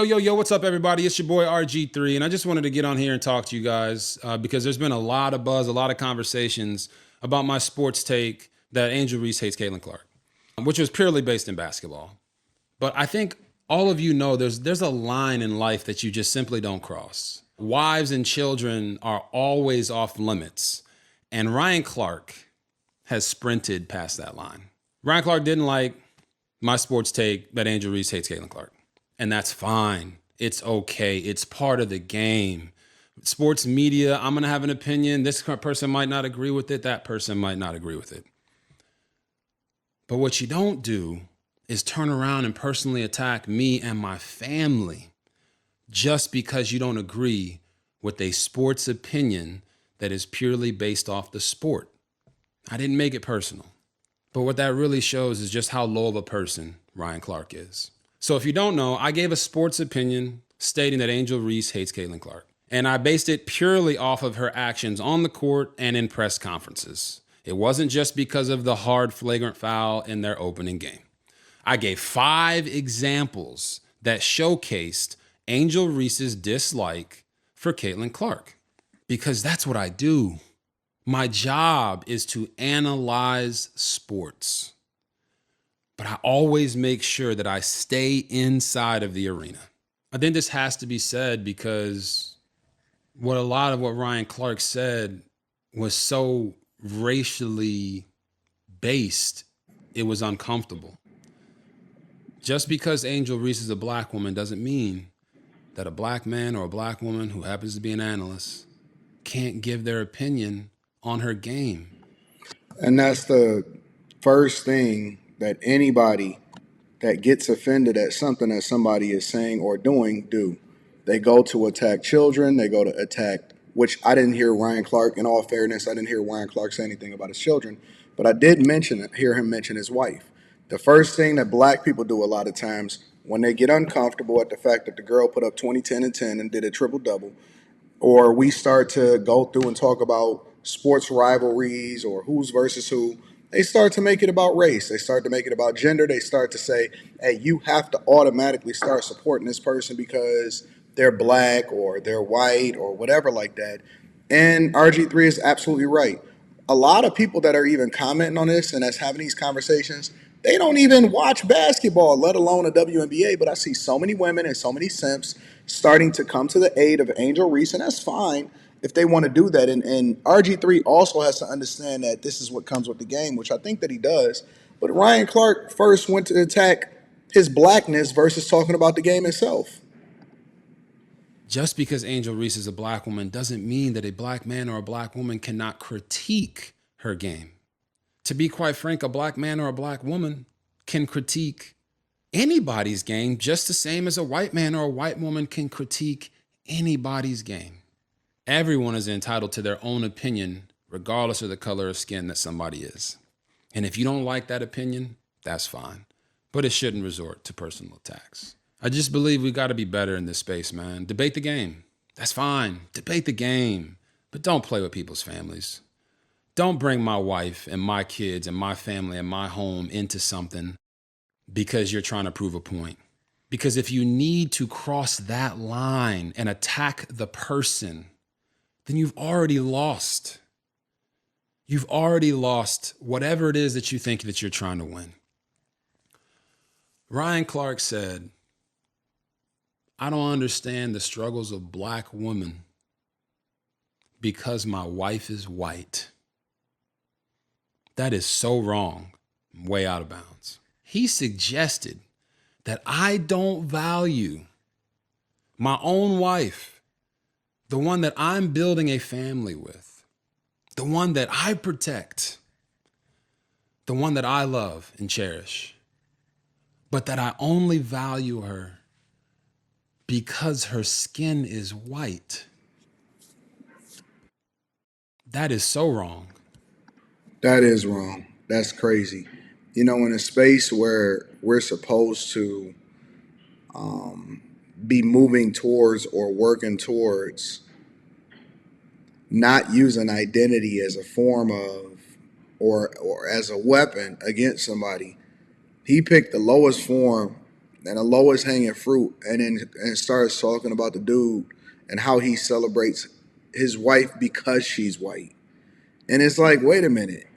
Yo, what's up, everybody? It's your boy RG3, and I just wanted to get on here and talk to you guys because there's been a lot of buzz, a lot of conversations about my sports take that Angel Reese hates Caitlin Clark, which was purely based in basketball. But I think all of you know there's a line in life that you just simply don't cross. Wives and children are always off limits, and Ryan Clark has sprinted past that line. Ryan Clark didn't like my sports take that Angel Reese hates Caitlin Clark. And that's fine. It's okay. It's part of the game. Sports media, I'm going to have an opinion. This person might not agree with it. That person might not agree with it. But what you don't do is turn around and personally attack me and my family just because you don't agree with a sports opinion that is purely based off the sport. I didn't make it personal. But what that really shows is just how low of a person Ryan Clark is. So if you don't know, I gave a sports opinion stating that Angel Reese hates Caitlin Clark. And I based it purely off of her actions on the court and in press conferences. It wasn't just because of the hard flagrant foul in their opening game. I gave 5 examples that showcased Angel Reese's dislike for Caitlin Clark. Because that's what I do. My job is to analyze sports. But I always make sure that I stay inside of the arena. I think this has to be said because a lot of what Ryan Clark said was so racially based, it was uncomfortable. Just because Angel Reese is a black woman doesn't mean that a black man or a black woman who happens to be an analyst can't give their opinion on her game. And that's the first thing that anybody that gets offended at something that somebody is saying or doing do. They go to attack children. They go to attack, which I didn't hear Ryan Clark, in all fairness, I didn't hear Ryan Clark say anything about his children, but I did hear him mention his wife. The first thing that black people do a lot of times when they get uncomfortable at the fact that the girl put up 20, 10, and 10 and did a triple-double, or we start to go through and talk about sports rivalries or who's versus who, they start to make it about race. They start to make it about gender. They start to say, hey, you have to automatically start supporting this person because they're black or they're white or whatever like that. And RG3 is absolutely right. A lot of people that are even commenting on this and that's having these conversations, they don't even watch basketball, let alone a WNBA. But I see so many women and so many simps starting to come to the aid of Angel Reese, and that's fine if they want to do that. And RG3 also has to understand that this is what comes with the game, which I think that he does. But Ryan Clark first went to attack his blackness versus talking about the game itself. Just because Angel Reese is a black woman doesn't mean that a black man or a black woman cannot critique her game. To be quite frank, a black man or a black woman can critique anybody's game just the same as a white man or a white woman can critique anybody's game. Everyone is entitled to their own opinion, regardless of the color of skin that somebody is. And if you don't like that opinion, that's fine. But it shouldn't resort to personal attacks. I just believe we got to be better in this space, man. Debate the game. That's fine. Debate the game. But don't play with people's families. Don't bring my wife and my kids and my family and my home into something because you're trying to prove a point. Because if you need to cross that line and attack the person, then you've already lost. You've already lost whatever it is that you think that you're trying to win. Ryan Clark said, I don't understand the struggles of black women because my wife is white. That is so wrong, way out of bounds. He suggested that I don't value my own wife, the one that I'm building a family with, the one that I protect, the one that I love and cherish, but that I only value her because her skin is white. That is so wrong. That is wrong. That's crazy. You know, in a space where we're supposed to be moving towards or working towards not using identity as a form of or as a weapon against somebody, he picked the lowest form and the lowest hanging fruit, and starts talking about the dude and how he celebrates his wife because she's white. And it's like, wait a minute,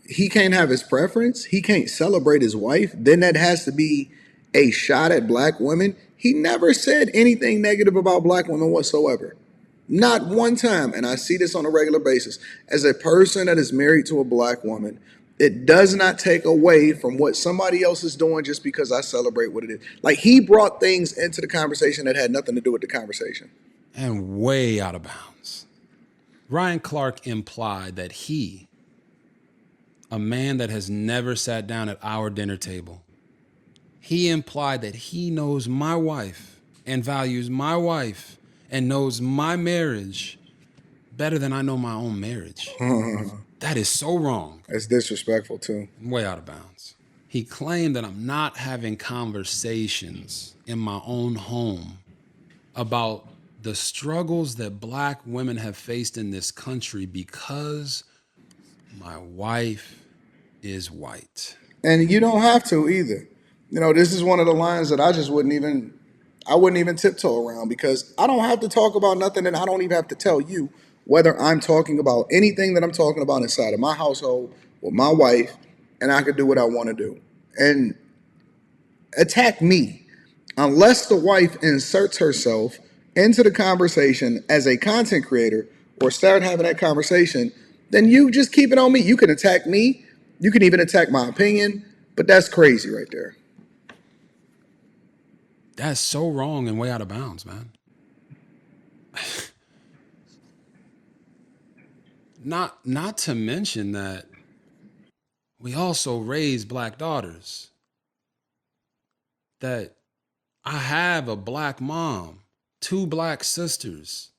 he can't have his preference. He can't celebrate his wife. Then that has to be a shot at black women. He never said anything negative about black women whatsoever. Not one time. And I see this on a regular basis. As a person that is married to a black woman, it does not take away from what somebody else is doing just because I celebrate what it is. Like, he brought things into the conversation that had nothing to do with the conversation. And way out of bounds. Ryan Clark implied that he, a man that has never sat down at our dinner table, he implied that he knows my wife and values my wife and knows my marriage better than I know my own marriage. That is so wrong. It's disrespectful too. Way out of bounds. He claimed that I'm not having conversations in my own home about the struggles that black women have faced in this country because my wife is white. And you don't have to either. You know, this is one of the lines that I wouldn't even tiptoe around, because I don't have to talk about nothing, and I don't even have to tell you whether I'm talking about anything that I'm talking about inside of my household with my wife, and I can do what I want to do. And attack me. Unless the wife inserts herself into the conversation as a content creator or start having that conversation, then you just keep it on me. You can attack me. You can even attack my opinion, but that's crazy right there. That's so wrong and way out of bounds, man. Not to mention that we also raise black daughters. That I have a black mom, 2 black sisters,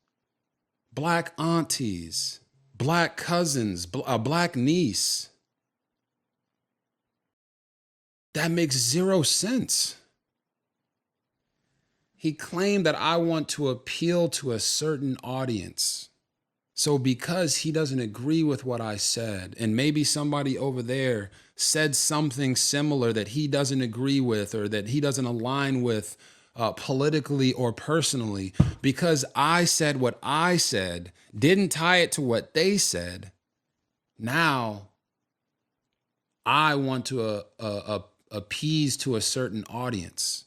black aunties, black cousins, a black niece. That makes 0 sense. He claimed that I want to appeal to a certain audience. So because he doesn't agree with what I said, and maybe somebody over there said something similar that he doesn't agree with or that he doesn't align with politically or personally, because I said what I said, didn't tie it to what they said, now I want to appease to a certain audience.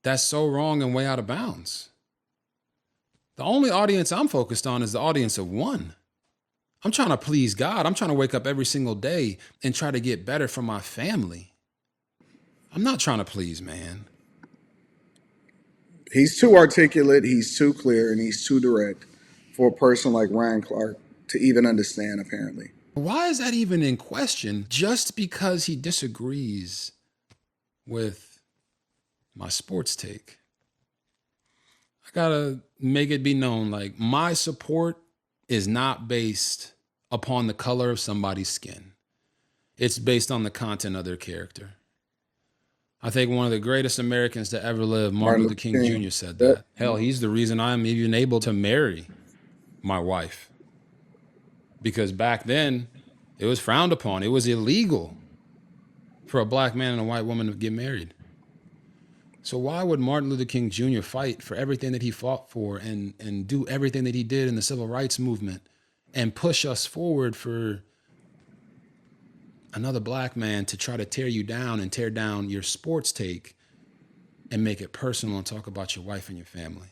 That's so wrong and way out of bounds. The only audience I'm focused on is the audience of one. I'm trying to please God. I'm trying to wake up every single day and try to get better for my family. I'm not trying to please man. He's too articulate, he's too clear, and he's too direct for a person like Ryan Clark to even understand, apparently. Why is that even in question just because he disagrees with my sports take? I gotta make it be known, like, my support is not based upon the color of somebody's skin. It's based on the content of their character. I think one of the greatest Americans to ever live, Martin Luther King Jr., said that. Hell, he's the reason I'm even able to marry my wife. Because back then, it was frowned upon. It was illegal for a black man and a white woman to get married. So why would Martin Luther King Jr. fight for everything that he fought for and do everything that he did in the civil rights movement and push us forward for another black man to try to tear you down and tear down your sports take and make it personal and talk about your wife and your family?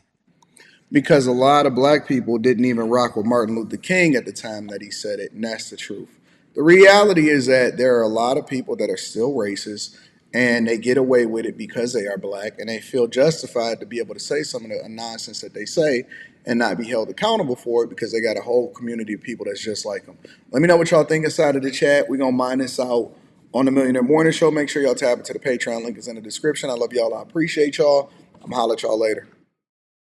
Because a lot of black people didn't even rock with Martin Luther King at the time that he said it, and that's the truth. The reality is that there are a lot of people that are still racist, and they get away with it because they are black, and they feel justified to be able to say some of the nonsense that they say and not be held accountable for it because they got a whole community of people that's just like them. Let me know what y'all think inside of the chat. We're going to mine this out on the Millionaire Morning Show. Make sure y'all tap into the Patreon. Link is in the description. I love y'all. I appreciate y'all. I'm going to holler at y'all later.